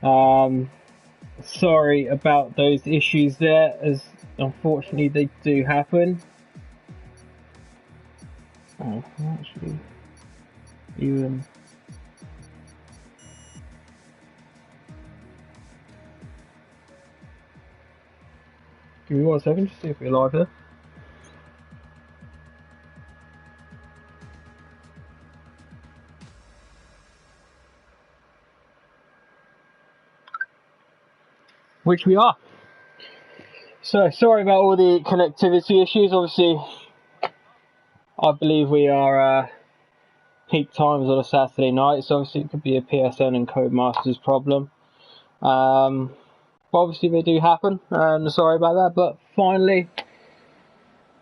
Sorry about those issues there, as unfortunately they do happen. Oh, actually, even. Give me 1 second, just see if we're live here. Which we are. So, sorry about all the connectivity issues. Obviously, I believe we are peak times on a Saturday night, so obviously it could be a PSN and Codemasters problem. But obviously they do happen, and sorry about that. But finally,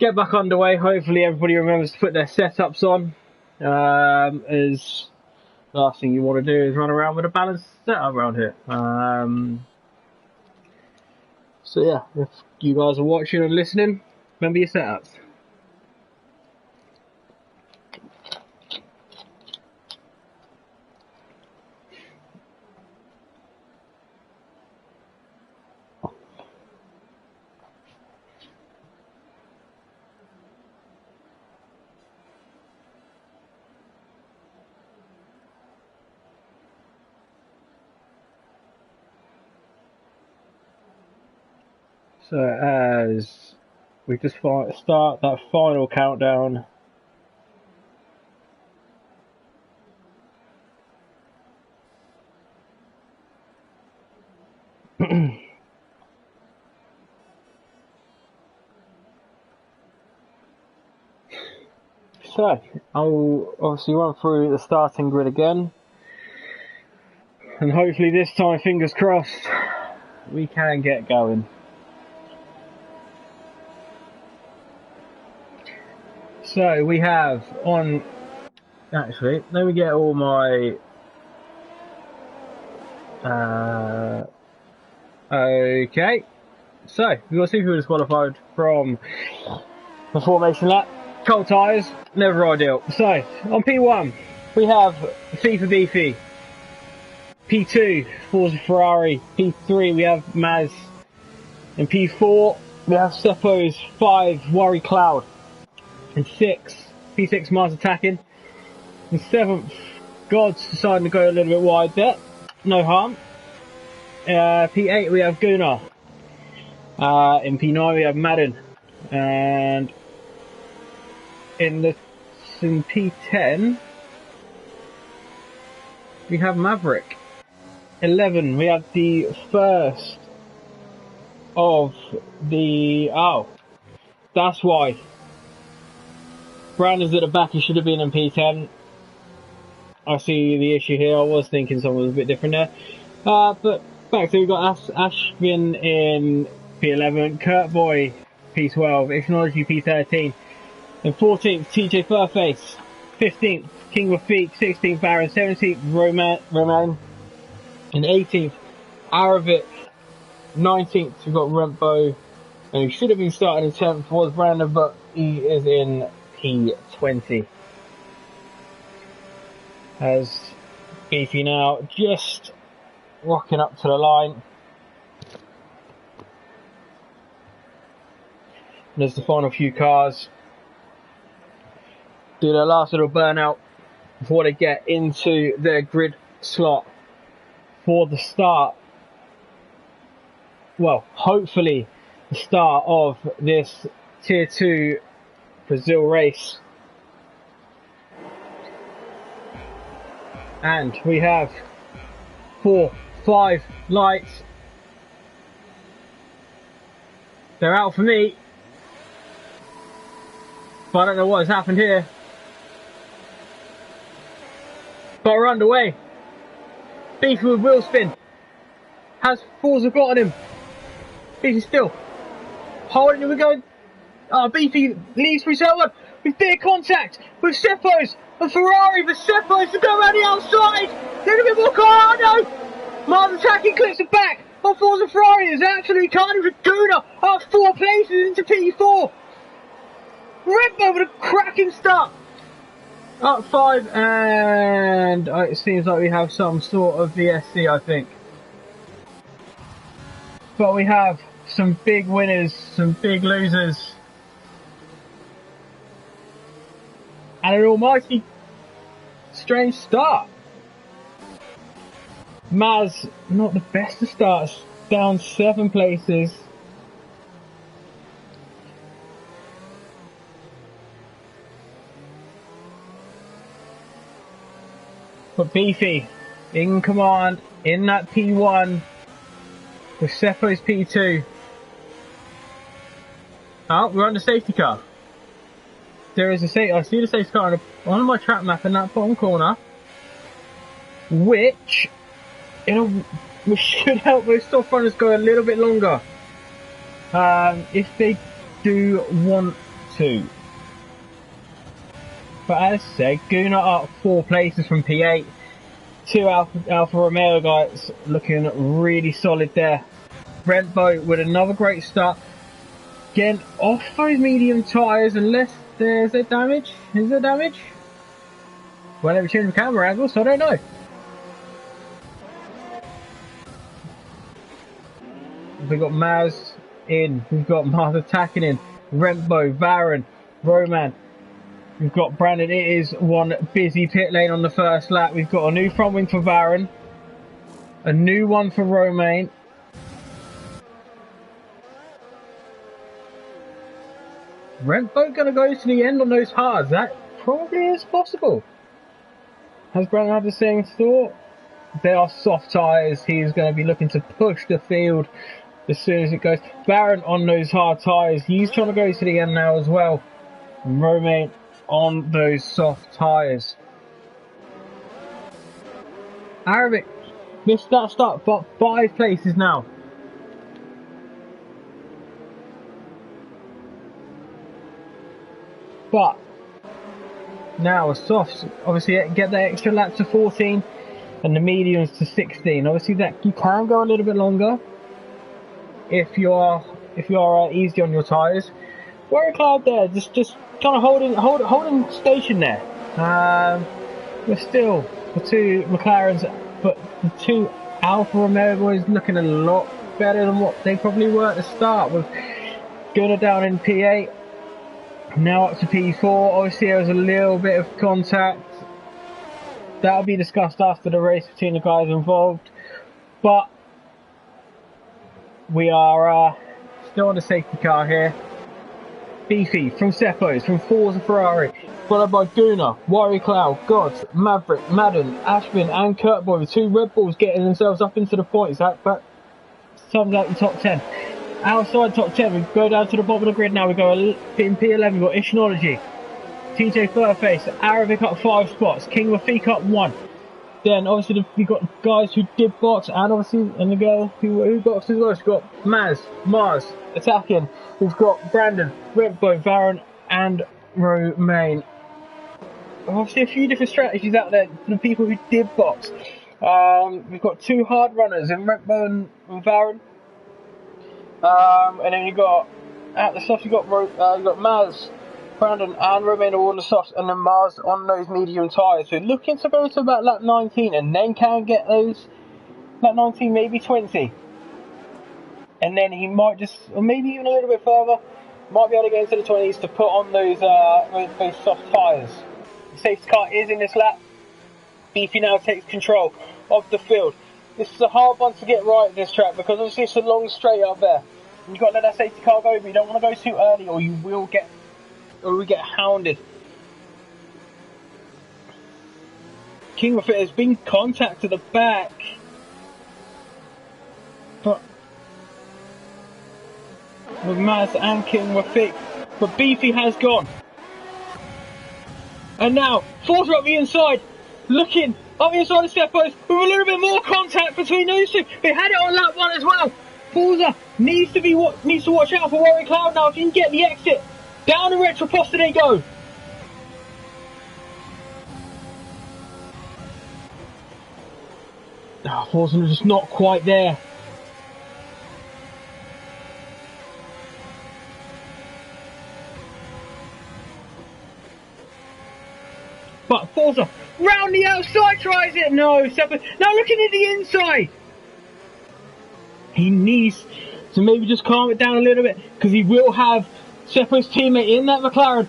get back underway. Hopefully everybody remembers to put their setups on, as the last thing you want to do is run around with a balanced setup around here. So yeah, if you guys are watching and listening, remember your setups. So as we just start that final countdown. So I'll obviously run through the starting grid again, and hopefully this time, fingers crossed, we can get going. So we have on, actually, let me get all my, okay, so we've got 2 people disqualified from the formation lap. Cold tyres, never ideal. So on P1 we have FIFA Beefy, P2 Forza Ferrari, P3 we have Maz, in P4 we have Seppo's 5 Worry Cloud, in P6 Mars Attacking, in 7th God's deciding to go a little bit wide there, no harm. P8 we have Gunnar, in P9 we have Madden, and in P10 we have Maverick. 11 we have the first of the, oh, that's why Brandon's at the back. He should have been in P10. I see the issue here. I was thinking someone was a bit different there, but back, so we've got Ashvin in P11, Kurtboy P12, Ixnology P13, and 14th TJ Furface, 15th King of Feet, 16th Baron, 17th Roman, and 18th Aravic, 19th we've got Rempo, and he should have been starting in 10th was Brandon, but he is in P20. As Beefy now just rocking up to the line. And there's the final few cars. Do their last little burnout before they get into their grid slot for the start. Well, hopefully the start of this Tier 2 Brazil race. And we have 4, 5 lights. They're out for me, but I don't know what has happened here. But we're underway. Beefy with wheel spin. Has Forza gotten him? Beefy still holding him. We're going. Oh, Beefy leaves for his own one with big contact with Seppo's and Ferrari, but Seppo's to go around the outside. A little bit more car. Oh no! Mars Attacking clips it back. On Forza Ferrari is actually kind of a Guna up 4 places into P4. Rempo with a cracking start. Up 5, and it seems like we have some sort of VSC, I think. But we have some big winners, some big losers. And an almighty strange start. Maz, not the best of starts, down 7 places. But Beefy in command in that P1 with Seppo's P2. Oh, we're on the safety car. There is a safety. I see the safety car on my track map in that bottom corner, which which should help those soft runners go a little bit longer if they do want to. But as I said, Guna up 4 places from P8. 2 Alfa Romeo guys looking really solid there. Brentbo with another great start. Again, off those medium tyres unless there's a damage. Is there damage? Well, never change the camera angle, so I don't know. We've got Maz in. We've got Maz attacking in. Rembo, Varon, Roman. We've got Brandon. It is one busy pit lane on the first lap. We've got a new front wing for Varon. A new one for Romain. Rembo going to go to the end on those hards. That probably is possible. Has Brandon had the same thought? They are soft tyres. He's going to be looking to push the field as soon as it goes. Baron on those hard tyres. He's trying to go to the end now as well. Romain on those soft tyres. Arabic missed that start, but 5 places now. But now a softs obviously get the extra lap to 14 and the mediums to 16. Obviously that you can go a little bit longer if you are easy on your tyres. Warrior Cloud there, just kind of holding station there. We're still the 2 McLarens, but the 2 Alfa Romeo boys looking a lot better than what they probably were at the start. With Gunnar down in P8, now up to P4. Obviously there was a little bit of contact. That'll be discussed after the race between the guys involved. But we are still on the safety car here. Beefy from Seppo's, from Forza Ferrari, followed by Gunnar, Warrior Cloud, Gods, Maverick, Madden, Ashvin and Kurtboy with 2 Red Bulls getting themselves up into the points. That sums out the top 10. Outside top 10, we go down to the bottom of the grid now. We go in P11, we've got Ishnology, TJ Furface, Arabic up 5 spots, King Rafik up 1. Then obviously we've got guys who did box, and obviously and the girl who boxed as well. We've got Mars attacking. We've got Brandon, Redbow, Varon and Romain. Obviously a few different strategies out there for the people who did box. We've got 2 hard runners in Redbow and Varon. And then you got at the softs, you got Maz, Brandon and Romain all on the softs, and then Mars on those medium tyres. So looking to go to about lap 19 and then can get those lap 19, maybe 20. And then he might just, or maybe even a little bit further, might be able to get into the 20s to put on those soft tyres. The safety car is in this lap. Beefy now takes control of the field. This is a hard one to get right at this track because obviously it's a long straight up there. You've got to let that safety car go, but you don't want to go too early or you will get hounded. King Rafik has been contact to the back. But with Maz and King Rafik. But Beefy has gone. And now, Forza up the inside, looking up the inside of Steppos with a little bit more contact between those 2. They had it on lap 1 as well. Forza needs to watch out for Warrior Cloud now. If he can get the exit, down the retroposter they go. Oh, Forza just not quite there. But Forza round the outside tries it. No, Seppo. Now looking at the inside. He needs to maybe just calm it down a little bit, because he will have Seppo's teammate in that McLaren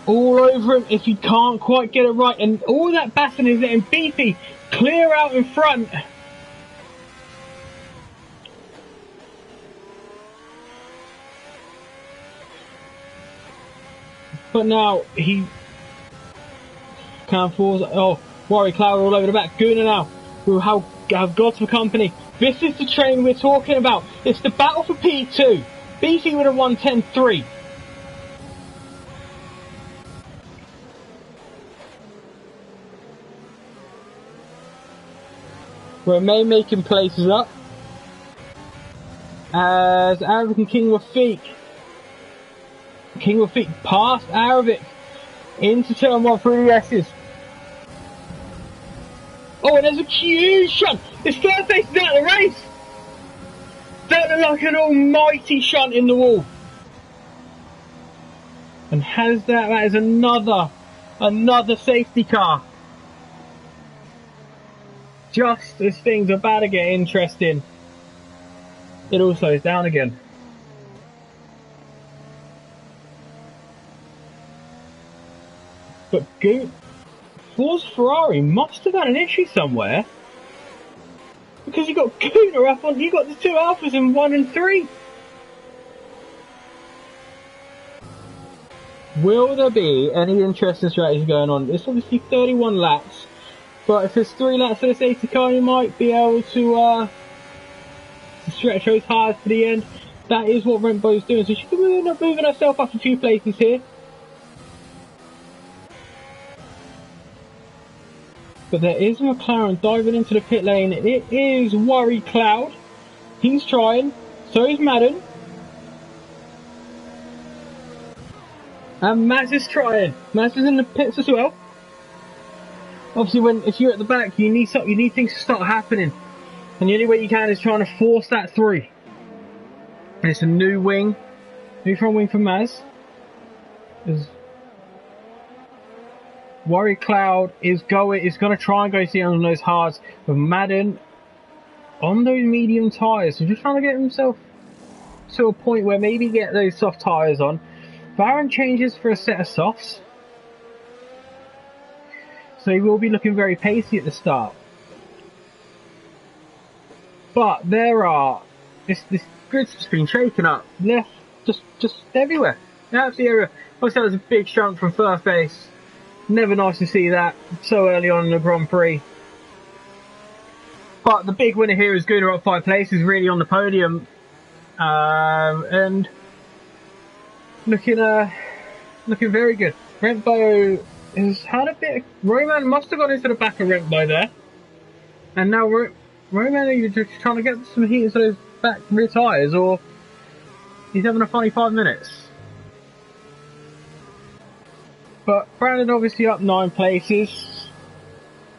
all over him if he can't quite get it right. And all that battling is letting Beefy clear out in front. But now he can't force. Oh, Warrior Cloud all over the back. Guna now will have got for company. This is the train we're talking about. It's the battle for P2. Beefy would have won 10-3. Romain making places up as Arabic and King Rafik. King Rafik past Arabic into turn 1 through the S's. Oh, and there's a huge shunt. His first place is out of the race. That looked like an almighty shunt in the wall. And has that is another safety car. Just as things are about to get interesting, it all slows down again. But Forza Ferrari must have had an issue somewhere, because you got Guna up on, you got the two Alphas in 1 and 3. Will there be any interesting strategy going on? It's obviously 31 laps, but if it's 3 laps for the safety car, you might be able to stretch those hard to the end. That is what Rembo's doing, so she could end up moving herself up a few places here. But there is a McLaren diving into the pit lane. It is Worry Cloud. He's trying. So is Madden. And Maz is trying. Maz is in the pits as well. Obviously, if you're at the back, you need things to start happening. And the only way you can is trying to force that through. And it's a new wing. New front wing for Maz. Worry Cloud is going to try and go see on those hards, with Madden on those medium tyres. So just trying to get himself to a point where maybe get those soft tyres on. Baron changes for a set of softs, so he will be looking very pacey at the start. But this grid's just been shaken up, left, just everywhere, absolutely everywhere. Obviously that was a big shunt from first base. Never nice to see that so early on in the Grand Prix. But the big winner here is Guna up 5 places, really on the podium. And looking very good. Rembo has had a bit of... Roman must have gone into the back of Rembo there. And now Roman either just trying to get some heat into those back rear tyres, or he's having a funny 5 minutes. But Brandon obviously up 9 places.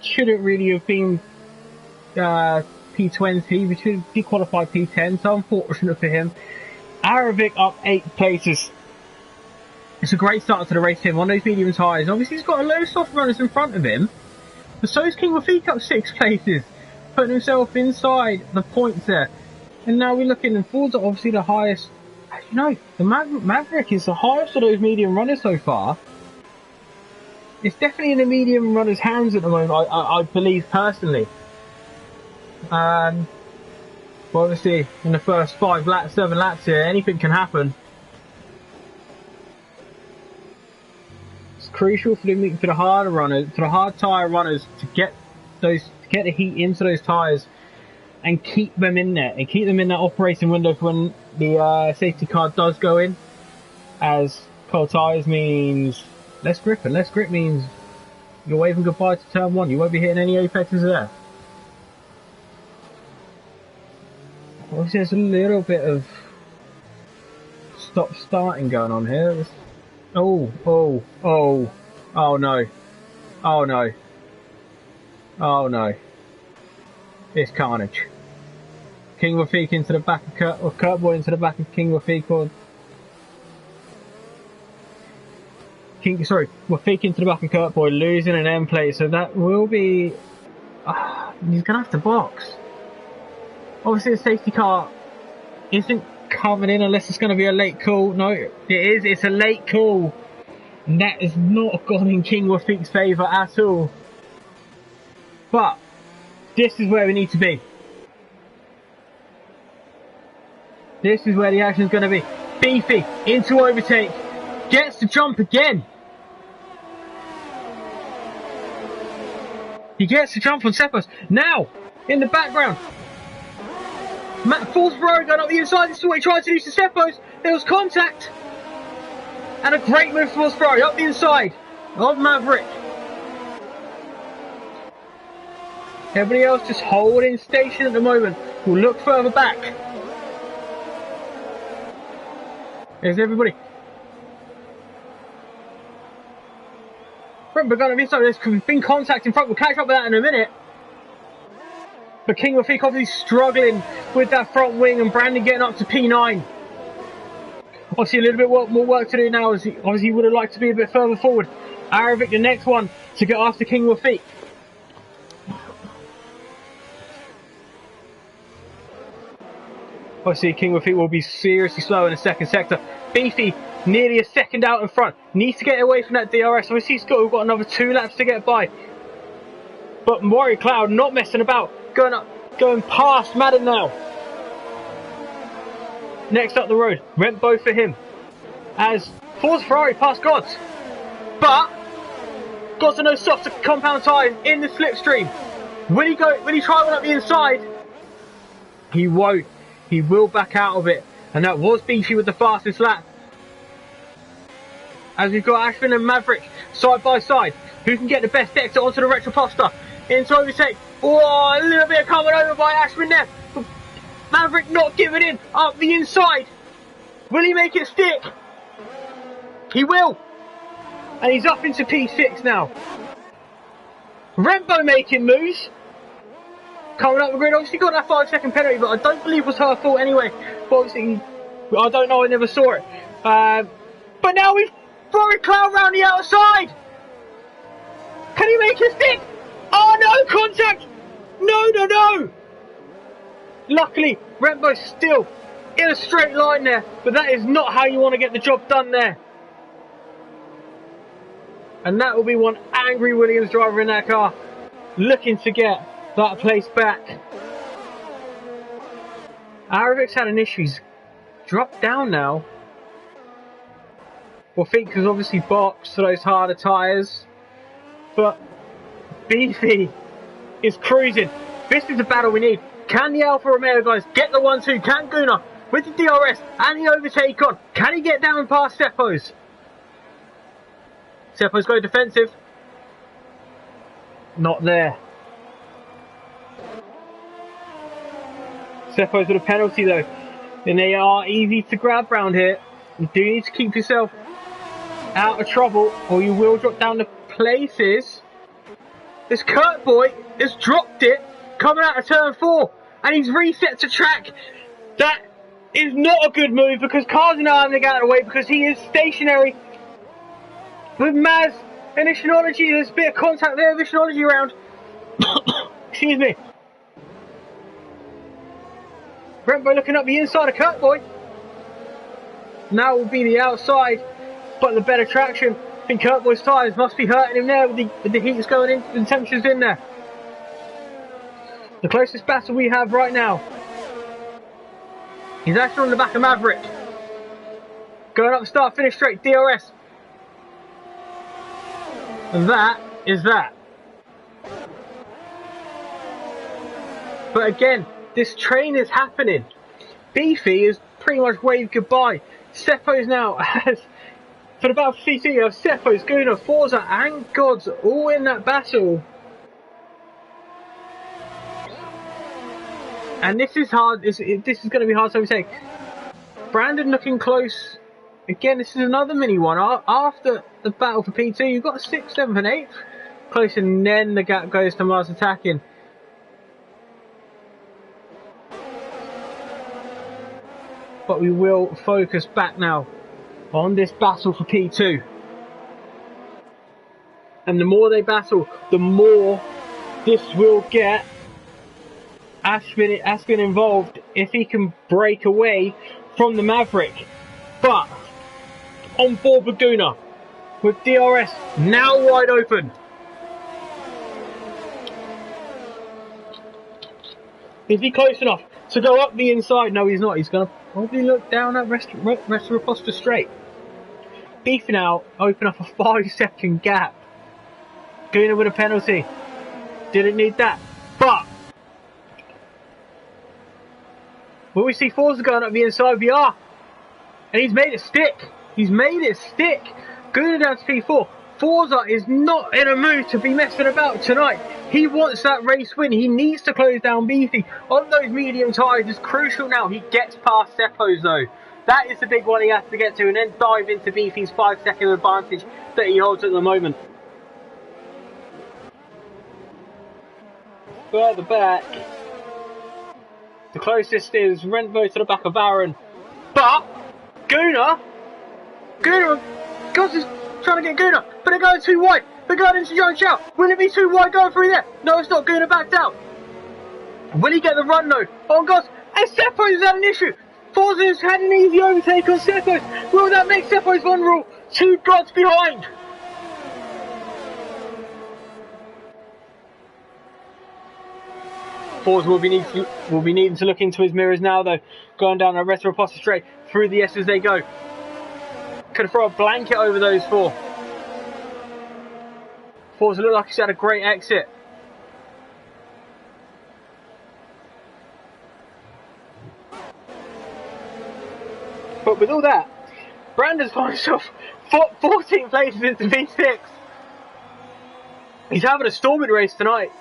Shouldn't really have been P20. We should be qualified P10, so unfortunate for him. Aravic up 8 places. It's a great start to the race team on those medium tyres. Obviously he's got a load of soft runners in front of him. But so is King Rafik up 6 places. Putting himself inside the points there. And now we're looking, and Forza obviously the highest. You know, the Maverick is the highest of those medium runners so far. It's definitely in the medium runner's hands at the moment, I believe personally. Well, obviously, in the first 7 laps here, anything can happen. It's crucial for the harder runners, for the hard tyre runners, to get the heat into those tyres and keep them in there, and keep them in that operating window for when the safety car does go in. As cold tyres means less grip, and less grip means you're waving goodbye to turn 1. You won't be hitting any apexes there. Obviously there's a little bit of stop starting going on here. Oh no. Oh no. Oh no. It's carnage. King Rafik into the back of Kurt Boy into the back of King Rafik, or Rafik into the back of Kurt Boy, losing an end plate, so that will be... he's going to have to box. Obviously the safety car isn't coming in unless it's going to be a late call. No, it is. It's a late call. And that has not gone in King Wafik's favour at all. But this is where we need to be. This is where the action is going to be. Beefy into overtake. Gets the jump again. He gets the jump on Cepos. Now, in the background, Matt falls Ferrari going up the inside. This is what he tried to do to Cepos. There was contact. And a great move from Ferrari up the inside of Maverick. Everybody else just holding station at the moment. We'll look further back. There's everybody. Front, but going to be so. There's been contact in front. We'll catch up with that in a minute. But King Wafik obviously struggling with that front wing, and Brandon getting up to P9. Obviously a little bit more work to do now, as he obviously would have liked to be a bit further forward. Aravic, the next one to get after King Wafik. Obviously King Wafik will be seriously slow in the second sector. Beefy nearly a second out in front. Needs to get away from that DRS. Obviously we've got another 2 laps to get by. But Warrior Cloud not messing about. Going past Madden now. Next up the road, Rembo for him. As Forza Ferrari past Gods. But Gods are no softer compound tyre in the slipstream. Will he try one up the inside? He won't. He will back out of it. And that was Beefy with the fastest lap. As we've got Ashwin and Maverick side by side. Who can get the best exit onto the Retroposter? Into overtake. Oh, a little bit of coming over by Ashwin there. Maverick not giving in. Up the inside. Will he make it stick? He will. And he's up into P6 now. Rembo making moves. Coming up the grid. Obviously got that 5-second penalty, but I don't believe it was her fault anyway. But obviously, I don't know. I never saw it. But now we've brought a cloud round the outside. Can he make it stick? Oh no, contact! No! Luckily, Rembo's still in a straight line there, but that is not how you want to get the job done there. And that will be one angry Williams driver in that car, looking to get that place back. Aravic's had an issue. He's dropped down now. Well, Fink has obviously boxed for those harder tyres, but Beefy is cruising. This is the battle we need. Can the Alfa Romeo guys get the 1-2? Can Gunnar, with the DRS and the overtake on, can he get down past Cepos? Cepos go defensive. Not there. Cepos with a penalty though. And they are easy to grab round here. You do need to keep yourself out of trouble or you will drop down the places. This Kurt boy has dropped it coming out of turn 4 and he's reset to track. That is not a good move because cars are now having to get out of the way because he is stationary. With Maz and Ishnology, there's a bit of contact there with Ishnology around. Excuse me. Rembo looking up the inside of Kurt boy. Now will be the outside, but the better traction. I think Kurt boy's tyres must be hurting him there with the heat that's going in, the temperatures in there. The closest battle we have right now. He's actually on the back of Maverick. Going up the start, finish straight, DRS. And that is that. But again, this train is happening. Beefy is pretty much waved goodbye. Cepos now has, for the battle for CT, you have Cepos, Gunnar, Forza and Gods all in that battle. And this is hard, this is going to be hard to overtake. Brandon looking close. Again, this is another mini one. After the battle for P2, you've got a 6th, 7th and 8th. Close, and then the gap goes to Mars attacking. But we will focus back now on this battle for P2. And the more they battle, the more this will get Aspen involved if he can break away from the Maverick. But on board Laguna with DRS now wide open. Is he close enough to go up the inside? No, he's not. He's going to probably look down at Restoraposta straight. Beefing out, open up a 5-second gap. Guna with a penalty. Didn't need that. But will we see Forza going up the inside? We are. And he's made it stick. He's made it stick. Guna down to P4. Forza is not in a mood to be messing about tonight. He wants that race win. He needs to close down Beefy on those medium tyres. It's crucial now. He gets past Seppo's though. That is the big one he has to get to, and then dive into Beefy's 5-second advantage that he holds at the moment. Further back, the closest is Renvo to the back of Aaron. But Guna, God is trying to get Guna, but they're going too wide. They're going into John Chow. Will it be too wide going through there? No, it's not. Guna backed out. Will he get the run though? Oh God, and Seppo's had an issue. Forza's had an easy overtake on Seppo's. Will that make Seppo's vulnerable? 2 gods behind. Forza will be needing to look into his mirrors now though. Going down a Restoraposta straight through the S as they go. Could throw a blanket over those 4. Forza looked like he's had a great exit. But with all that, Brandon's found himself 14 places into V6. He's having a storming race tonight.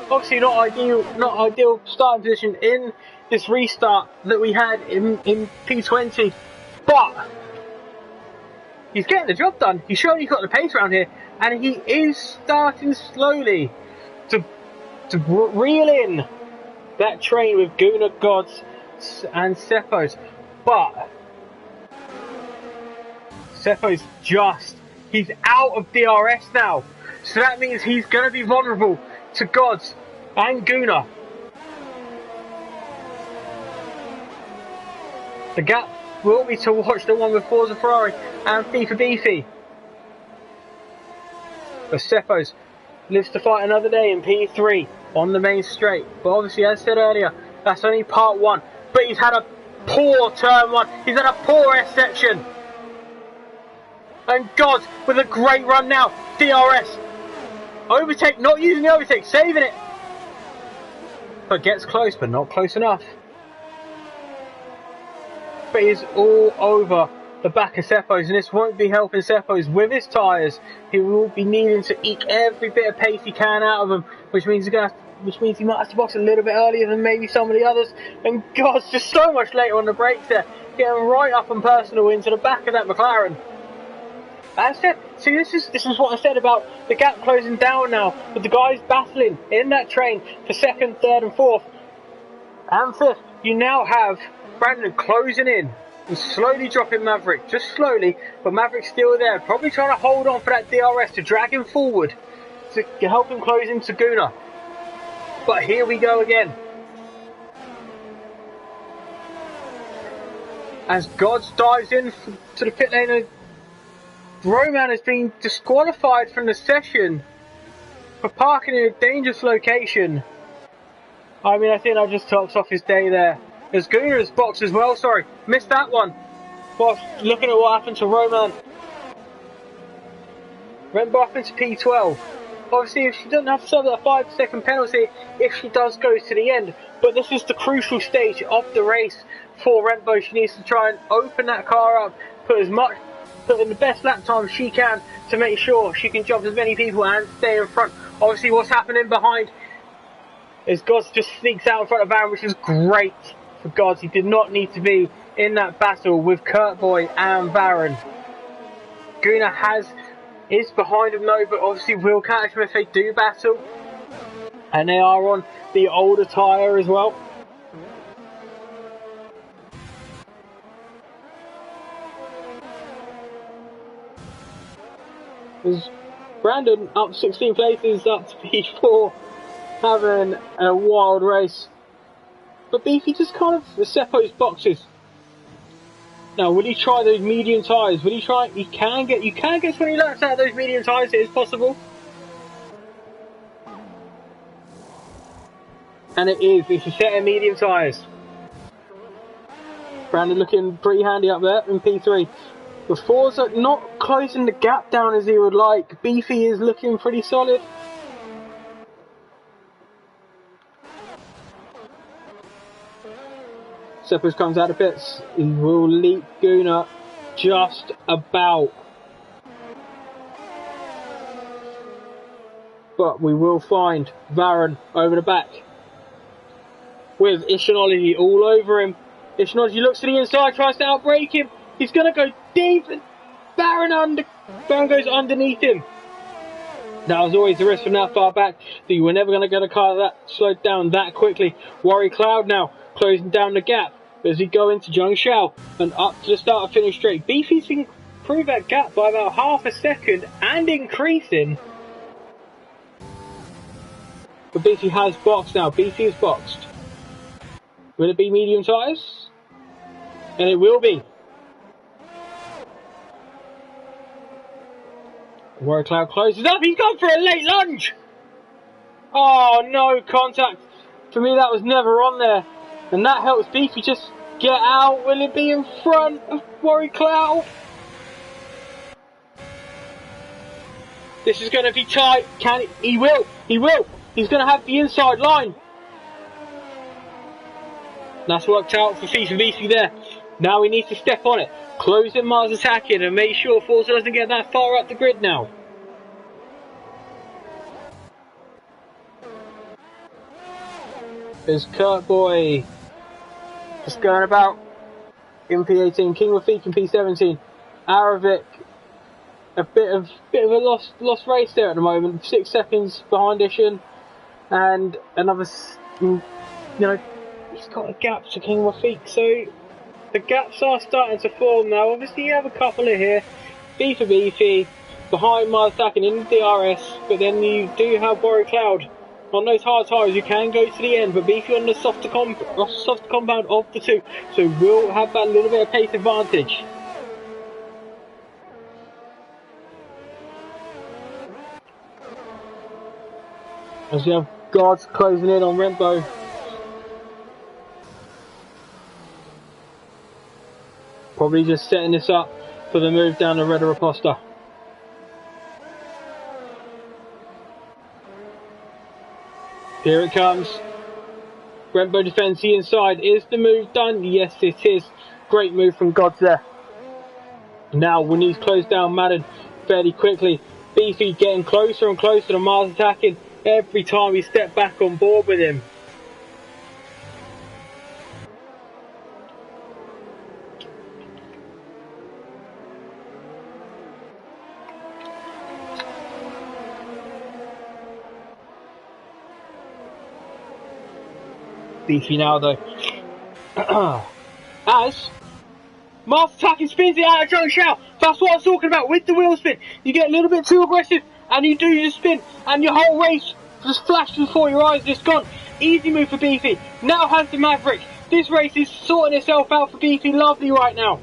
Obviously not ideal starting position in this restart that we had in P20, but he's getting the job done. He's showing he's got the pace around here, and he is starting slowly to reel in that train with Guna, Gods and Seppos. But Seppos he's out of DRS now, so that means he's going to be vulnerable to Gods and Guna. The gap will be to watch the one with Forza Ferrari and FIFA Beefy. But Seppos lives to fight another day in P3 on the main straight. But obviously, as I said earlier, that's only part 1. But he's had a poor turn 1. He's had a poor S section. And God, with a great run now. DRS. Overtake, not using the overtake, saving it. But gets close, but not close enough. But he's all over the back of Seppos, and this won't be helping Seppos with his tyres. He will be needing to eke every bit of pace he can out of him, which means he might have to box a little bit earlier than maybe some of the others. And God's just so much later on the brakes there, getting right up and personal into the back of that McLaren. As I said, see, this is what I said about the gap closing down now, with the guys battling in that train for 2nd, 3rd and 4th and 5th. You now have Brandon closing in and slowly dropping Maverick, just slowly, but Maverick's still there, probably trying to hold on for that DRS to drag him forward to help him close into Guna. But here we go again. As Gods dives in to the pit lane, Roman has been disqualified from the session for parking in a dangerous location. I mean, I think that just tops off his day there. There's Guna's box as well, sorry, missed that one. Whilst looking at what happened to Roman. Remember happened to P12. Obviously, if she doesn't have to serve that 5-second penalty, if she does go to the end. But this is the crucial stage of the race for Renbo. She needs to try and open that car up, put in the best lap time she can to make sure she can jump as many people and stay in front. Obviously, what's happening behind is Gods just sneaks out in front of Aaron, which is great for Gods. He did not need to be in that battle with Kurtboy and Baron. Guna is behind him though, but obviously will catch him if they do battle. And they are on the older tyre as well. Brandon up 16 places, up to P4. having a wild race. But Beefy just kind of Seppo's boxes. Now, will he try those medium tyres? Will he try? You can get 20 laps out of those medium tyres. It is possible. And it is. It's a set of medium tyres. Brandon looking pretty handy up there in P3. But Forza not closing the gap down as he would like. Beefy is looking pretty solid. Seppers comes out of pits. He will leap Guna just about. But we will find Varun over the back with Ishinology all over him. Ishinology looks to the inside, tries to outbrake him. He's going to go deep. Varun goes underneath him. That was always the risk from that far back. That you were never going to get a car that slowed down that quickly. Worry Cloud now closing down the gap as we go into Zhang Xiao and up to the start of finish straight. Beefy's improved that gap by about half a second and increasing. But Beefy has boxed now. Beefy is boxed. Will it be medium tyres? And it will be. Warrior Cloud closes up. He's gone for a late lunge. Oh, no contact. For me, that was never on there. And that helps Beefy just get out. Will it be in front of Warrior Cloud? This is going to be tight. Can he will. He will. He's going to have the inside line. That's worked out for FIFA Beefy there. Now he needs to step on it. Close in Mars attacking and make sure Forza doesn't get that far up the grid now. There's Kurt Boy just going about in P18. King Rafik in P17. Aravik, a bit of a lost race there at the moment. 6 seconds behind Ishin, and another, you know, he's got a gap to King Rafik. So the gaps are starting to form now. Obviously, you have a couple of here. FIFA Beefy behind Mars attacking in the DRS, but then you do have Warrior Cloud. On those hard tyres, you can go to the end, but Beefy on the softer compound of the two, so we'll have that little bit of pace advantage. As you have Gods closing in on Rembo. Probably just setting this up for the move down the Red Raposta. Here it comes. Rembo defends the inside. Is the move done? Yes, it is. Great move from Gods there. Now we need to close down Madden fairly quickly. Beefy getting closer and closer to Mars attacking every time we step back on board with him. Beefy now though. As Mars attacking spins it out of Zhang Xiao. That's what I was talking about with the wheel spin. You get a little bit too aggressive and you do your spin and your whole race just flashed before your eyes and it's gone. Easy move for Beefy. Now has the Maverick. This race is sorting itself out for Beefy lovely right now.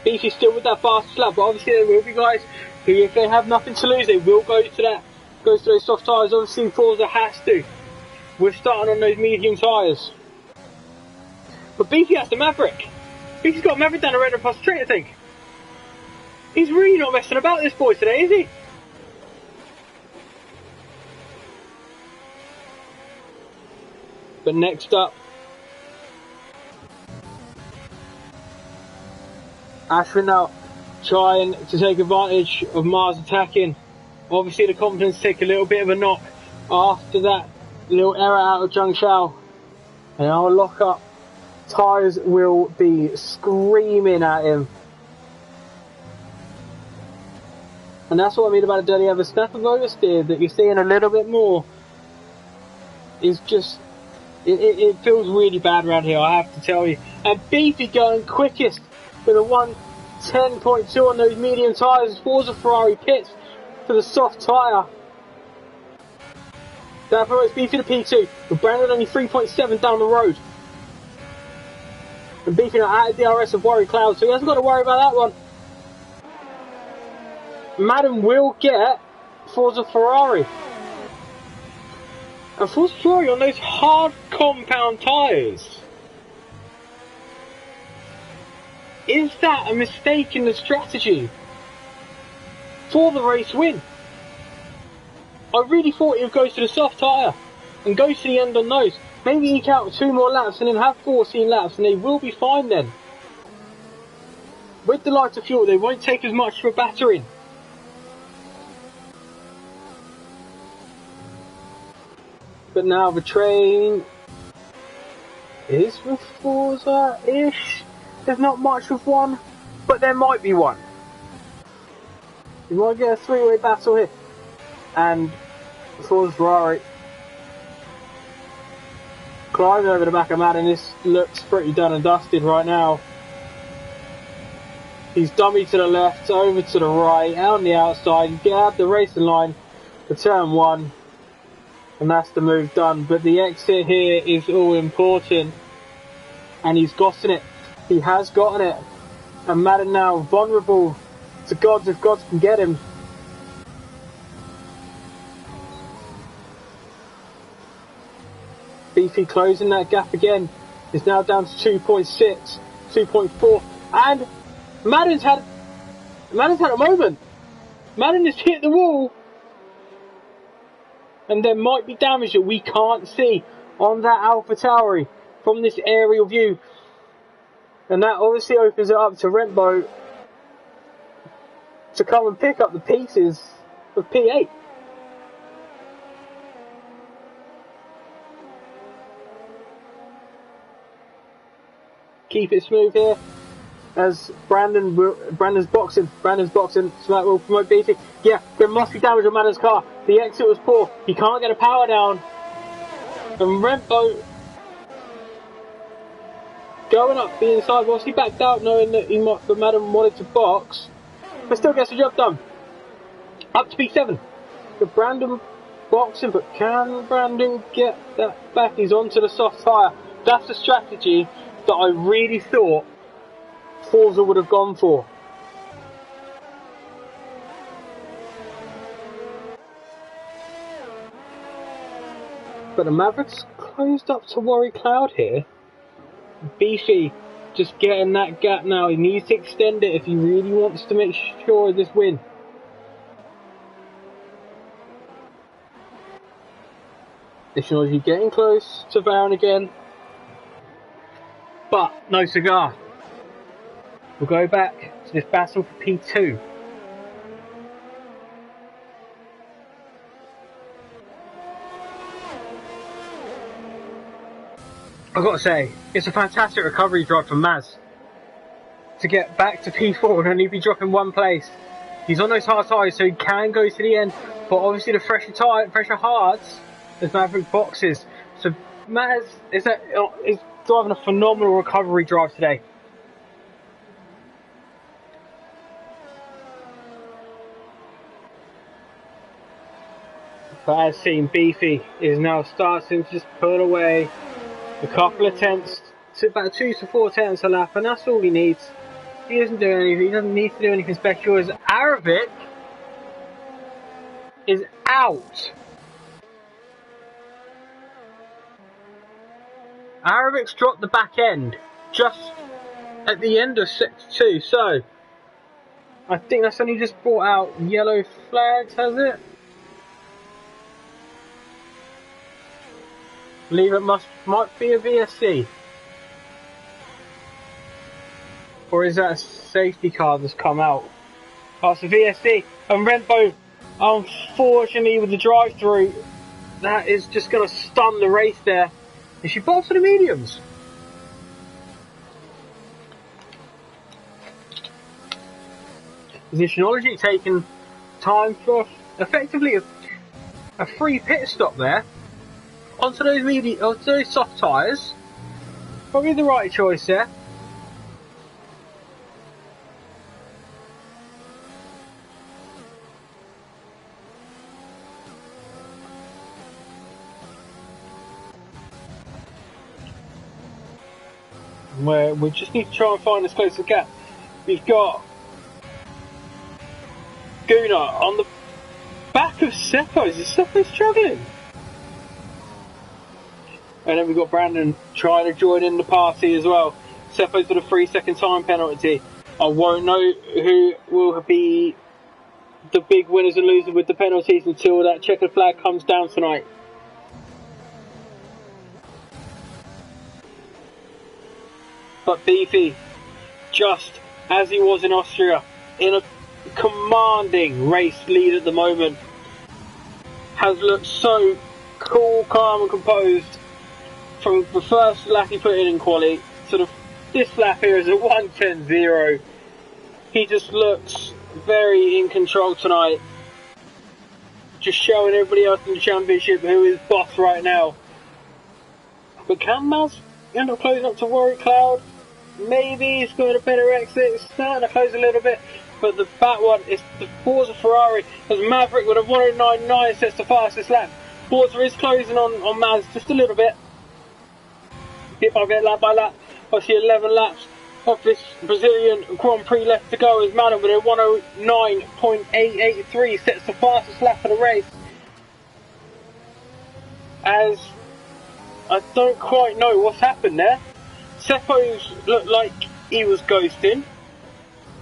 Beefy's still with that fast lap, but obviously there will be guys who, if they have nothing to lose, they will go to those soft tyres. Obviously Forza has to. We're starting on those medium tyres. But Beefy has the Maverick. Beefy's got Maverick down the Red Raposta straight, I think. He's really not messing about this boy today, is he? But next up, Ashwin now trying to take advantage of Mars attacking. Obviously the confidence take a little bit of a knock after that little error out of Zhang Xiao. And our lock-up tyres will be screaming at him. And that's what I mean about a dirty ever snap of oversteer that you're seeing a little bit more. Is just, it feels really bad around here, I have to tell you. And Beefy going quickest with a 110.2 on those medium tyres. Forza Ferrari pits for the soft tyre. That promotes Beefy to P2, with Brandon only 3.7 down the road. And Beefy out of DRS of Worry Cloud, so he hasn't got to worry about that one. Madden will get Forza Ferrari. And Forza Ferrari on those hard compound tyres. Is that a mistake in the strategy for the race win? I really thought he would go to the soft tyre and go to the end on those. Maybe eke out 2 more laps and then have 14 laps and they will be fine then. With the lighter fuel they won't take as much for battering. But now the train is with Forza-ish. There's not much of one, but there might be one. You might get a 3-way battle here. And Forza Ferrari climbing over the back of Madden. This looks pretty done and dusted right now. He's dummy to the left, over to the right, out on the outside. Get out the racing line for turn 1. And that's the move done. But the exit here is all important. And he's gotten it. He has gotten it. And Madden now vulnerable to gods if gods can get him. Beefy closing that gap again. Is now down to 2.6, 2.4. And Madden's had a moment. Madden has hit the wall. And there might be damage that we can't see on that AlphaTauri from this aerial view. And that obviously opens it up to Rembo to come and pick up the pieces of P8. Keep it smooth here as Brandon's boxing. Smack will promote Beefy. Yeah, there must be damage on Madden's car. The exit was poor. He can't get a power down. And Rembo going up the inside. Whilst he backed out knowing that Madden wanted to box, but still gets the job done. Up to P7. With Brandon boxing, but can Brandon get that back? He's onto the soft tyre. That's the strategy that I really thought Forza would have gone for. But the Mavericks closed up to Worry Cloud here. Beefy just getting that gap now. He needs to extend it if he really wants to make sure of this win. Additionally, getting close to Baron again. But no cigar. We'll go back to this battle for P2. I've got to say, it's a fantastic recovery drive from Maz to get back to P4 and only be dropping 1 place. He's on those hard tyres, so he can go to the end, but obviously the fresher hards as Maverick boxes. So Maz is driving a phenomenal recovery drive today. But as seen, Beefy is now starting to just pull away a couple of tenths, to about 2 to 4 tenths a lap, and that's all he needs. He doesn't do anything. He doesn't need to do anything special. As Arabic is out. Arabic's dropped the back end just at the end of Sector 2, so I think that's only just brought out yellow flags, has it? I believe it might be a VSC. Or is that a safety car that's come out? Oh, it's a VSC. And Rembo, unfortunately with the drive-through, that is just going to stun the race there. And she bolts to the mediums. Positionology taking time for effectively a free pit stop there. Onto those soft tyres. Probably the right choice there. where we just need to try and find this closer gap. We've got Gunnar on the back of Seppo. Is Seppo struggling? And then we've got Brandon trying to join in the party as well. Seppo's got a 3-second time penalty. I won't know who will be the big winners and losers with the penalties until that checkered flag comes down tonight. But Beefy, just as he was in Austria, in a commanding race lead at the moment, has looked so cool, calm and composed from the first lap he put in quali to this lap here is a 1:10.0. He just looks very in control tonight, just showing everybody else in the championship who is boss right now. But can Maz end up closing up to Rory Cloud? Maybe he's got a better exit. It's starting to close a little bit, but the back one is the Forza Ferrari, as Maverick with a 1:09.9 sets the fastest lap. Forza is closing on Maz just a little bit, bit by bit, lap by lap. Obviously 11 laps of this Brazilian Grand Prix left to go, as Madden with a 1:09.883 sets the fastest lap of the race. As I don't quite know what's happened there. Seppo's looked like he was ghosting.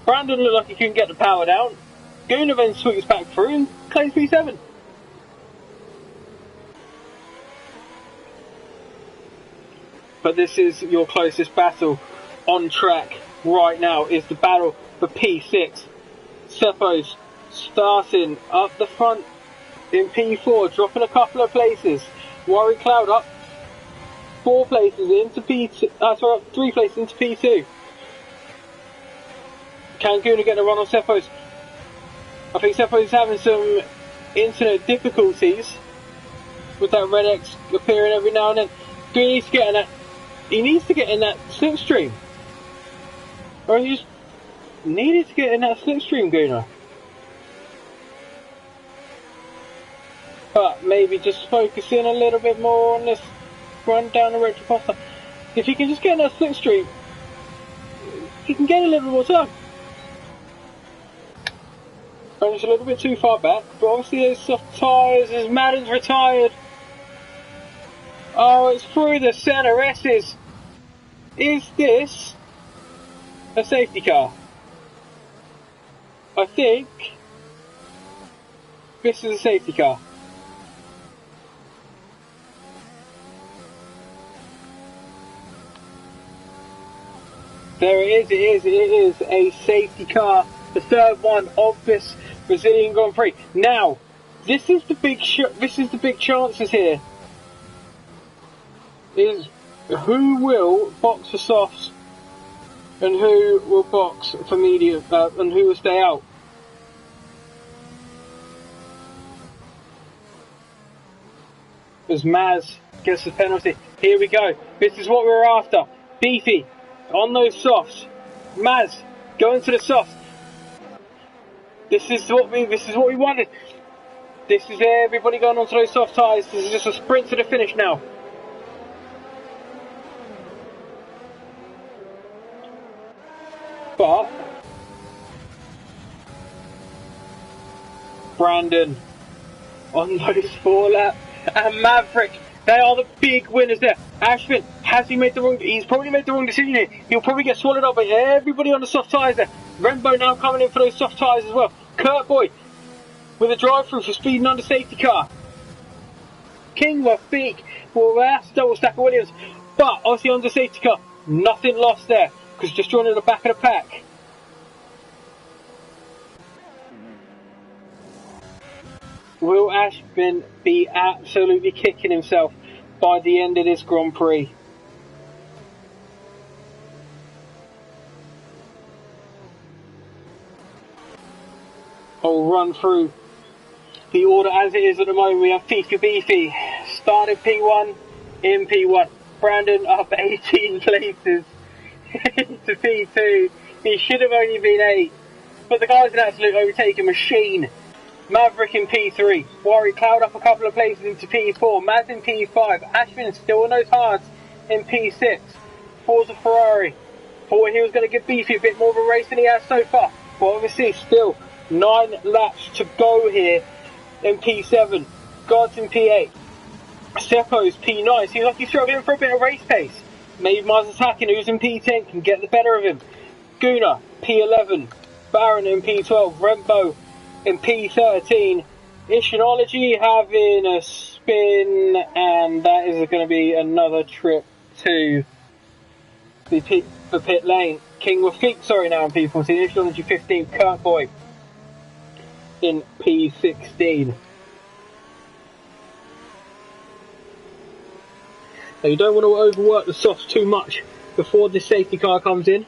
Brandon looked like he couldn't get the power down. Gunnar then sweeps back through and claims P7. But this is your closest battle on track right now, is the battle for P6. Seppo's starting up the front in P4, dropping a couple of places. Rory Cloud up 4 places into P2, up 3 places into P2. Can Gunnar get a run on Seppo's? I think Seppo's having some internet difficulties with that red X appearing every now and then. Gunnar needs to get in that. He needs to get in that slipstream. Or he just needed to get in that slipstream, Gunnar. But maybe just focus in a little bit more on this run down the road to Costa. If he can just get in that slipstream, he can get a little bit more time. And it's a little bit too far back, but obviously there's soft tyres as Madden's retired. Oh, it's through the centre S's. Is this a safety car? I think this is a safety car. There it is a safety car, the third one of this Brazilian Grand Prix. Now, this is the big chances here. Is who will box for softs and who will box for medium, and who will stay out. As Maz gets the penalty. Here we go. This is what we're after. Beefy on those softs. Maz going to the softs. This is what we wanted. This is everybody going onto those soft tyres. This is just a sprint to the finish now. But Brandon on those 4 laps and Maverick, they are the big winners there. Ashvin, has he made the wrong? He's probably made the wrong decision here. He'll probably get swallowed up by everybody on the soft tyres there. Rembo now coming in for those soft tyres as well. Kurt Boy with a drive-through for speeding under safety car. King Rafik, well, that's double stack of Williams, but obviously under safety car, nothing lost there because just joining the back of the pack. Will Ashbin be absolutely kicking himself by the end of this Grand Prix? I'll run through the order as it is at the moment. We have Fika Beefy started P1 in P1. Brandon up 18 places to P2. He should have only been 8, but the guy's an absolute overtaking machine. Maverick in P3, Rory Cloud up a couple of places into P4, Maz in P5, Ashvin still on those hards in P6. Forza Ferrari. Thought he was going to give Beefy a bit more of a race than he has so far. But obviously, still 9 laps to go here in P7. God's in P8. Seppo's P9. Seems like he's struggling for a bit of race pace. Maybe Mars Attacking, who's in P10, can get the better of him. Guna, P11. Baron in P12. Rembo in P13. Ishinology having a spin, and that is going to be another trip to the pit lane. King with Feet, sorry, now in P14. Ishinology 15. Kirkboy in P16. Now you don't want to overwork the softs too much before this safety car comes in.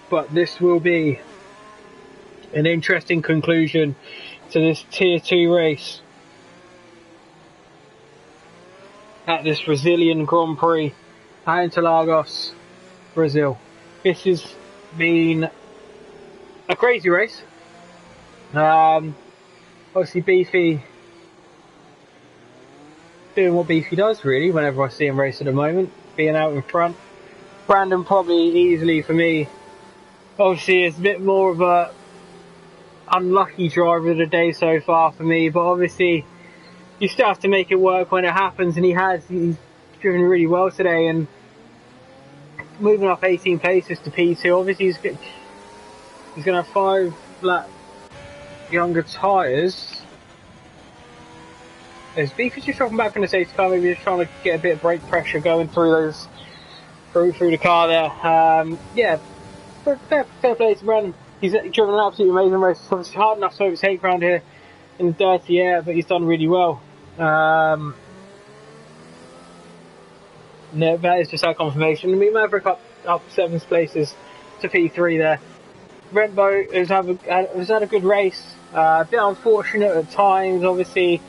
But this will be an interesting conclusion to this Tier 2 race at this Brazilian Grand Prix at Interlagos, Brazil. This has been a crazy race. Obviously Beefy doing what Beefy does really whenever I see him race at the moment, being out in front. Brandon probably easily for me, obviously is a bit more of a unlucky driver of the day so far for me, but obviously you still have to make it work when it happens, and he's driven really well today and moving up 18 places to P2. Obviously he's going to have 5 lap younger tyres. As Beefy's just dropping back from the safety car, maybe just trying to get a bit of brake pressure going through the car there. Yeah, fair play to Brandon. He's driven an absolutely amazing race. It's obviously hard enough to overtake around here in the dirty air, but he's done really well. No, that is just our confirmation. I mean, Maverick up 7 places to P3 there. Rembo has had a good race. A bit unfortunate at times, obviously.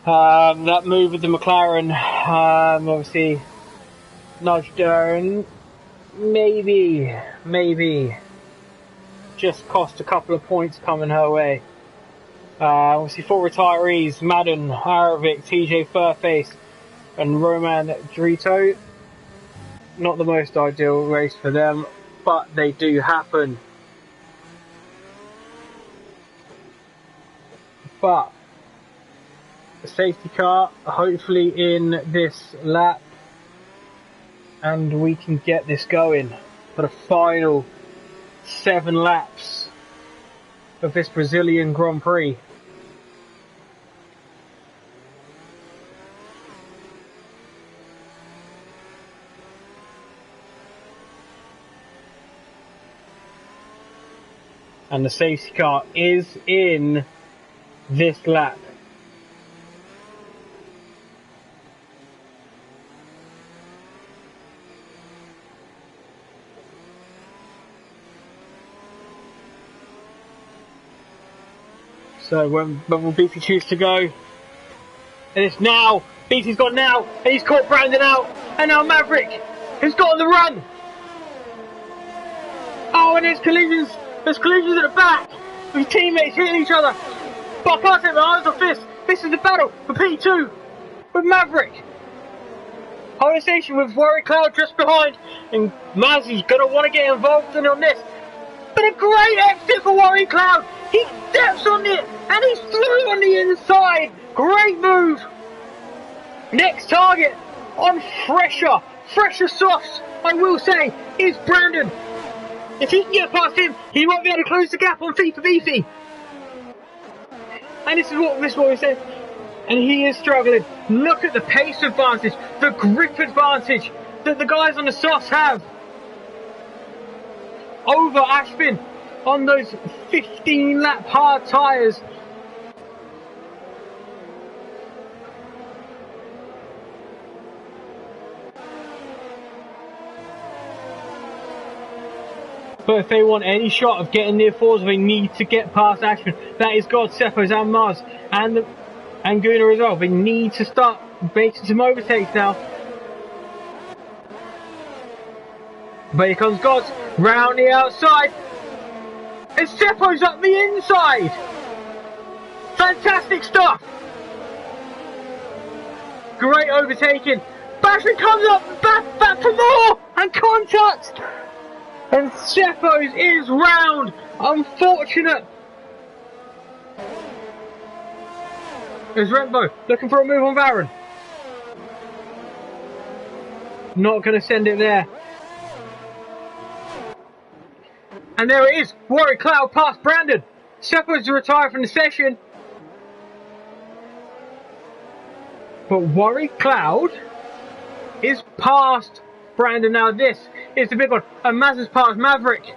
That move with the McLaren obviously nudged her and maybe just cost a couple of points coming her way. Obviously 4 retirees: Madden, Aravic, TJ Furface and Roman Drito. Not the most ideal race for them, but they do happen. But the safety car hopefully in this lap, and we can get this going for the final 7 laps of this Brazilian Grand Prix. And the safety car is in this lap. So when will Beefy choose to go? And it's now. Beefy's got now. And he's caught Brandon out. And now Maverick, who's got on the run. Oh, and there's collisions. There's collisions at the back. With teammates hitting each other. But I can't take my eyes off this. This is the battle for P2 with Maverick. Holding station with Worry Cloud just behind. And Mazzy's going to want to get involved in on this. But a great exit for Worry Cloud. He steps on it and he's through on the inside. Great move. Next target on fresher softs, I will say, is Brandon. If he can get past him, he won't be able to close the gap on feet for Beefy. And this is what we said. And he is struggling. Look at the pace advantage, the grip advantage that the guys on the softs have over Ashbin on those 15 lap hard tyres. But if they want any shot of getting near Forza, they need to get past Ashford. That is God, Seppos and Mars and Guna as well. They need to start making some overtakes now. But here comes God round the outside. And Seppos up the inside. Fantastic stuff! Great overtaking. Bashman comes up, back for more, and contact. And Seppo's is round. Unfortunate. There's Rembo looking for a move on Varun. Not going to send it there. And there it is. Warwick Cloud past Brandon. Seppo's to retire from the session. But Warwick Cloud is past Brandon now. This is the big one. And Maz is past Maverick.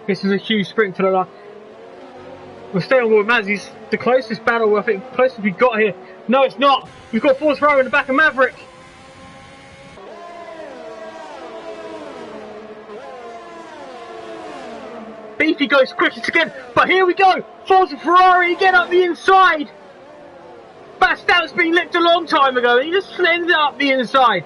This is a huge sprint to the line. We'll stay on board with Maz. He's the closest battle, I think, closest we've got here. No, it's not. We've got fourth row in the back of Maverick. Beefy goes quickest again, but here we go. Forza Ferrari again up the inside. That stout's been licked a long time ago, and he just sends it up the inside.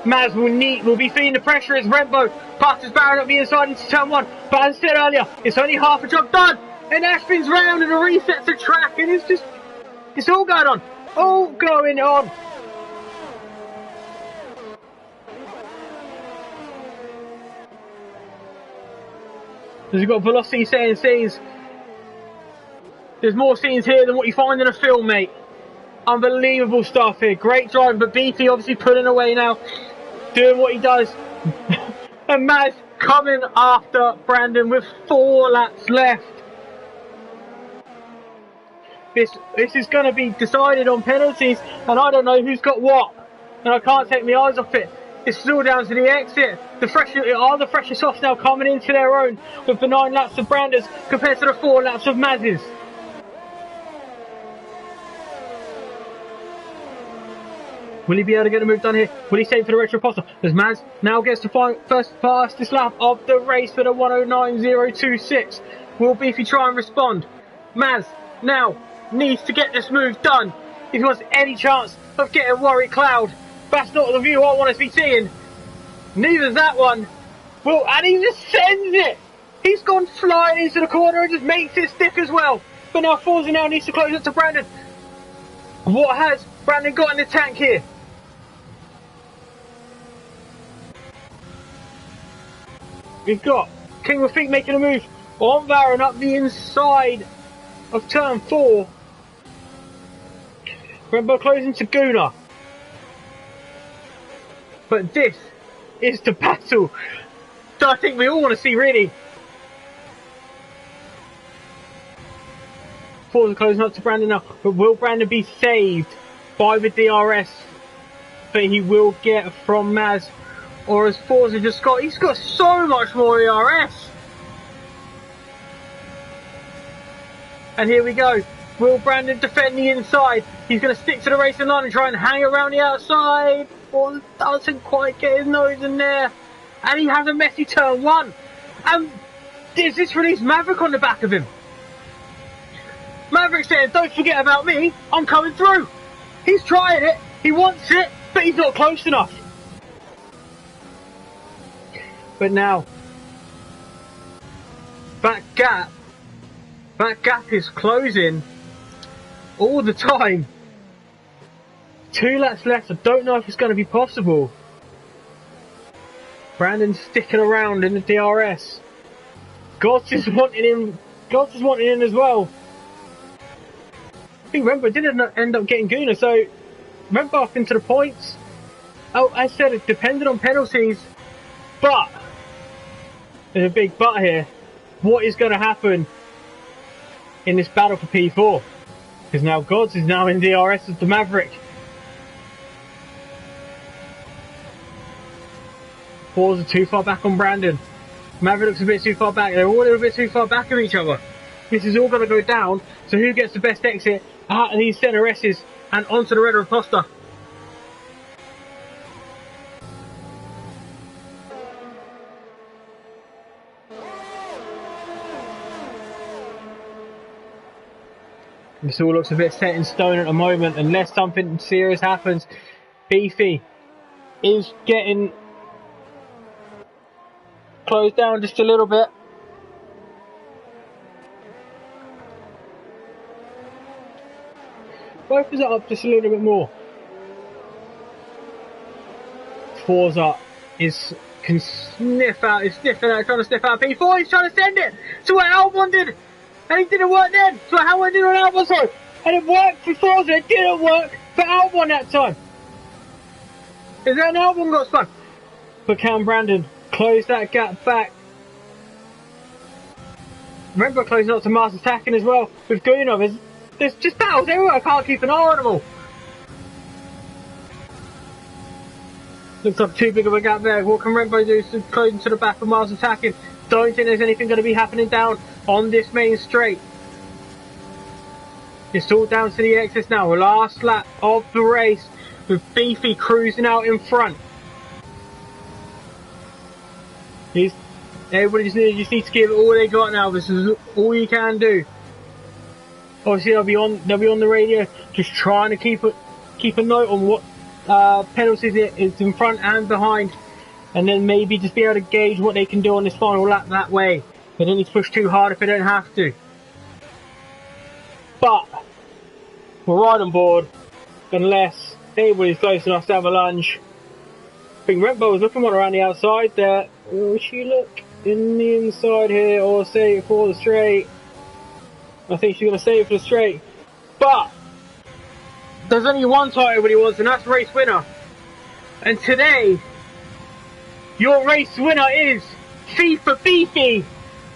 Maz will be feeling the pressure as Rembo passes Baron up the inside into turn one. But as I said earlier, it's only half a job done. And Ash spins round and resets the track, and it's all going on. All going on. We've got velocity setting scenes. There's more scenes here than what you find in a film, mate. Unbelievable stuff here. Great driving, but Beefy obviously pulling away now, doing what he does. And Maz coming after Brandon with 4 laps left. This is going to be decided on penalties, and I don't know who's got what, and I can't take my eyes off it. This is all down to the exit. The fresher softs now coming into their own with the 9 laps of Brandon's compared to the 4 laps of Maz's. Will he be able to get a move done here? Will he save for the retro poster? As Maz now gets to first fastest lap of the race for the 109.026. Will Beefy try and respond? Maz now needs to get this move done if he wants any chance of getting Warwick Cloud. That's not the view I want to be seeing. Neither's that one. Well, and he just sends it. He's gone flying into the corner and just makes it stick as well. But now Forza now needs to close it to Brandon. What has Brandon got in the tank here? We've got King of Feet making a move on Varun up the inside of turn 4. Remember closing to Guna. But this is the battle that I think we all want to see, really. Forza closing up to Brandon now, but will Brandon be saved by the DRS that he will get from Maz? Or has Forza just got, he's got so much more DRS. And here we go. Will Brandon defend the inside? He's going to stick to the racing line and try and hang around the outside. Forza doesn't quite get his nose in there. And he has a messy turn 1. And does this release Maverick on the back of him? Maverick says, don't forget about me, I'm coming through. He's trying it, he wants it, but he's not close enough. But now, that gap is closing all the time. 2 laps left, I don't know if it's going to be possible. Brandon's sticking around in the DRS. Gods is wanting him as well. I think Rembo didn't end up getting Guna, so Rembo up into the points. Oh, as I said, it depended on penalties, but there's a big but here. What is going to happen in this battle for P4? Because now Gods is now in DRS as the Maverick. Forza too far back on Brandon. Maverick looks a bit too far back. They're all a little bit too far back of each other. This is all going to go down. So who gets the best exit out of these center S's and onto the red imposter? This all looks a bit set in stone at the moment, unless something serious happens. Beefy is getting closed down just a little bit. Both is up just a little bit more. Forza can sniff out, is sniffing out, trying to sniff out P4, he's trying to send it to where Albon did, and it didn't work then, so how it did on Albon's side, and it worked for Forza, it didn't work for Albon that time. Is that an Albon got spun? But Cam Brandon closed that gap back. Remember closing up to Mars attacking as well with Gunnar. There's just battles everywhere, I can't keep an eye on them all. Looks like too big of a gap there. What can Rembo do? Closing to the back of Mars attacking. Don't think there's anything going to be happening down on this main straight. It's all down to the exits now. Last lap of the race with Beefy cruising out in front. Everybody just needs to give it all they got now. This is all you can do. Obviously they'll be on the radio, just trying to keep a note on what penalties is in front and behind, and then maybe just be able to gauge what they can do on this final lap that way. They don't need to push too hard if they don't have to. But we're right on board, unless anybody's close enough to have a lunge. I think Rembo was looking one around the outside there. Will she look in the inside here or save it for the straight? I think she's going to save it for the straight. But there's only one title everybody wants, and that's race winner. And today, your race winner is FIFA Beefy,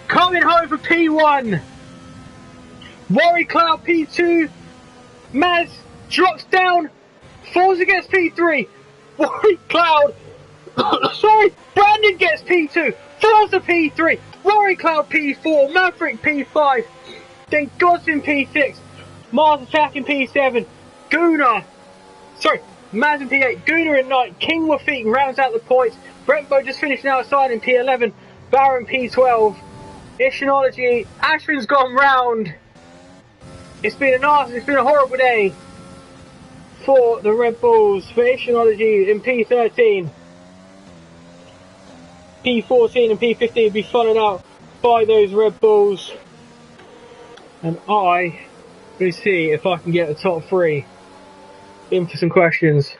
coming home for P1. Worry Cloud P2. Maz drops down. Forza gets P3. Worry Cloud. Sorry, Brandon gets P2. Forza P3. Worry Cloud P4. Maverick P5. Then Godson P6. Mars attacking P7. Gunnar. Sorry, Maz in P8. Gunnar in 9. King Wafik rounds out the points. Brentbo just finishing outside in P11. Baron P12. Ishinology. Ashwin's gone round. It's been a horrible day for the Red Bulls. For Ishinology in P13. P14 and P15 will be followed out by those Red Bulls. And I will see if I can get the top 3 in for some questions.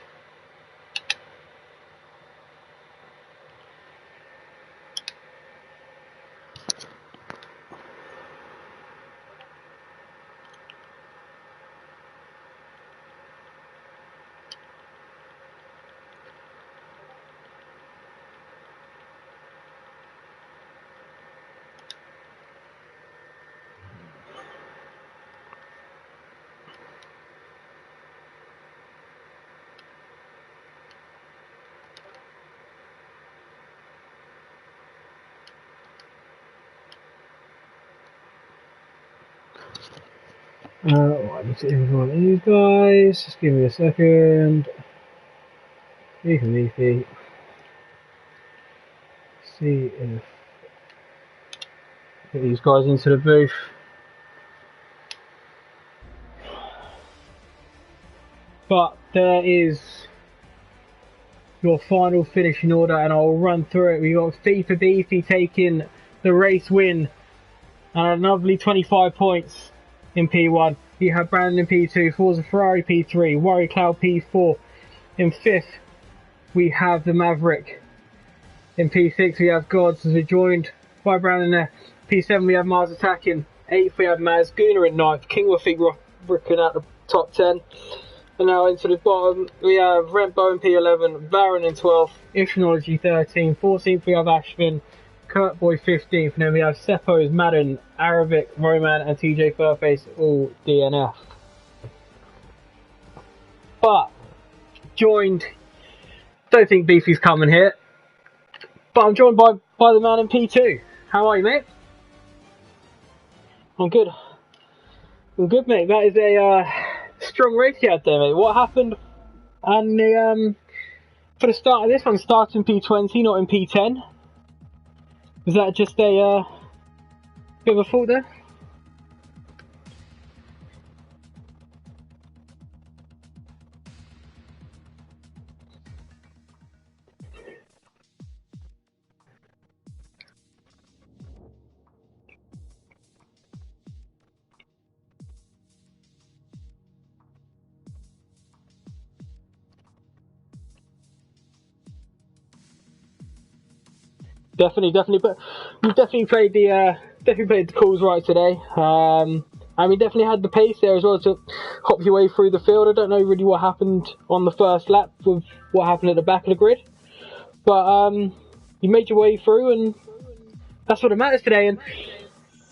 I need to invite you guys. Just give me a second. Leafy. See if get these guys into the booth. But there is your final finishing order, and I'll run through it. We got FIFA Beefy taking the race win and a lovely 25 points in P1. You have Brandon in P2, Forza Ferrari P3, Worry Cloud P4. In 5th, we have the Maverick. In P6, we have Gods, as we're joined by Brandon there. P7, we have Mars attacking. 8th, we have Maz. Gunnar in 9th. King Wafik rocking out the top 10. And now into the bottom, we have Rembo in P11, Baron in 12th, Ishinology 13, 14th we have Ashvin, Kurtboy 15th, and then we have Seppo's, Madden, Arabic, Roman and TJ Furface all DNF. But, joined, don't think Beefy's coming here, but I'm joined by the man in P2. How are you, mate? I'm good. I'm good, mate. That is a strong race you had there, mate. What happened? And for the start of this one, started in P20, not in P10. Was that just a bit of a fault there? Definitely, but we definitely played the calls right today. And we definitely had the pace there as well to hop your way through the field. I don't know really what happened on the first lap with what happened at the back of the grid, but you made your way through, and that's what matters today. And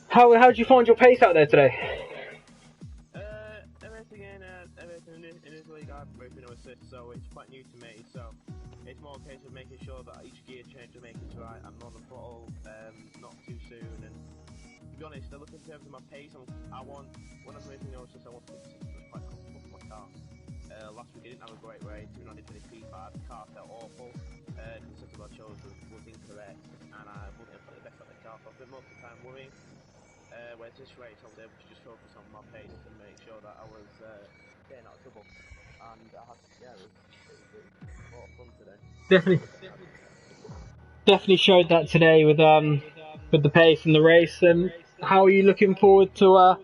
how did you find your pace out there today? Everything in this league I've both no assists, so it's quite new to me. So it's more a case of making sure that each gear change I make is right. I'm on the throttle, not too soon. And to be honest, I look in terms of my pace. When I'm making no assists, I want to be quite comfortable for my car. Last week I didn't have a great race. Even though I did finish P5, the car felt awful. The setup I chose was incorrect, and I wasn't able to put the best out of the car. So I spent most of the time worrying. Whereas this race, I was able to just focus on my pace and make sure that I was getting out of trouble. And I had, it was a lot of fun today. Definitely showed that today with the pace and the race. And how are you looking forward to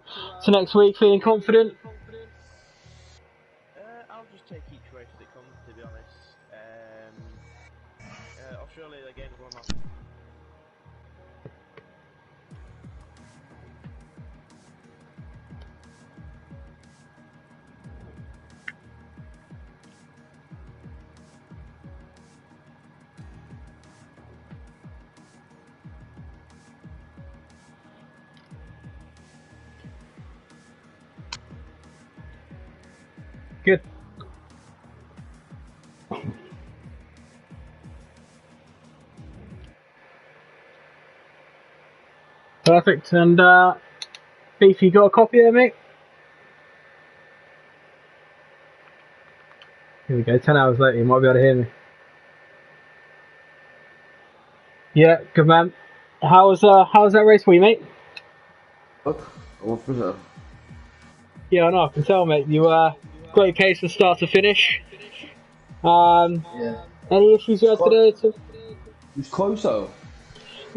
next week? Feeling confident? I'll just take each race as it comes, to be honest. Australia again is one of my. Good. Perfect. And Beef, you got a copy there, mate? Here we go. 10 hours later, you might be able to hear me. Yeah, good man. How was that race for you, mate? What was it? Yeah, I know. I can tell, mate. You great pace from start to finish. Yeah. Any issues you had today? It was close though.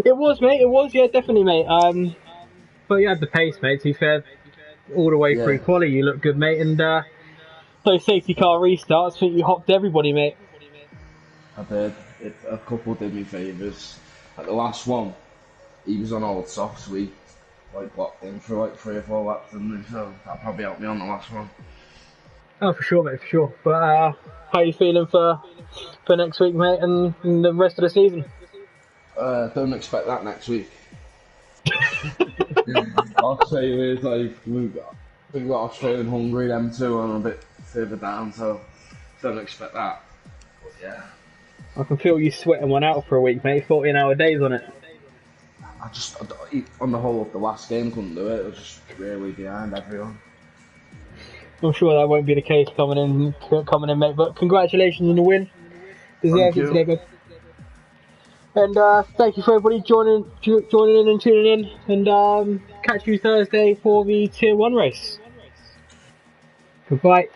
It was, mate. It was, yeah, definitely, mate. But you had the pace, mate. To be fair, all the way through quali, you look good, mate. And those safety car restarts, I think you hopped everybody, mate. I did. A couple did me favours. At the last one, he was on old softs. We blocked him for 3 or 4 laps, didn't he? So that probably helped me on the last one. Oh, for sure, mate, for sure. But how are you feeling for next week, mate, and the rest of the season? Don't expect that next week. Australia we've got Australia and Hungary, them two, and a bit further down, so don't expect that. But yeah. I can feel you sweating one out for a week, mate. 14-hour days on it. On the whole of the last game, couldn't do it. It was just really behind everyone. I'm sure that won't be the case coming in, mate. But congratulations on the win. Deserved it today, good. And thank you for everybody joining in and tuning in. And catch you Thursday for the Tier 1 race. Goodbye.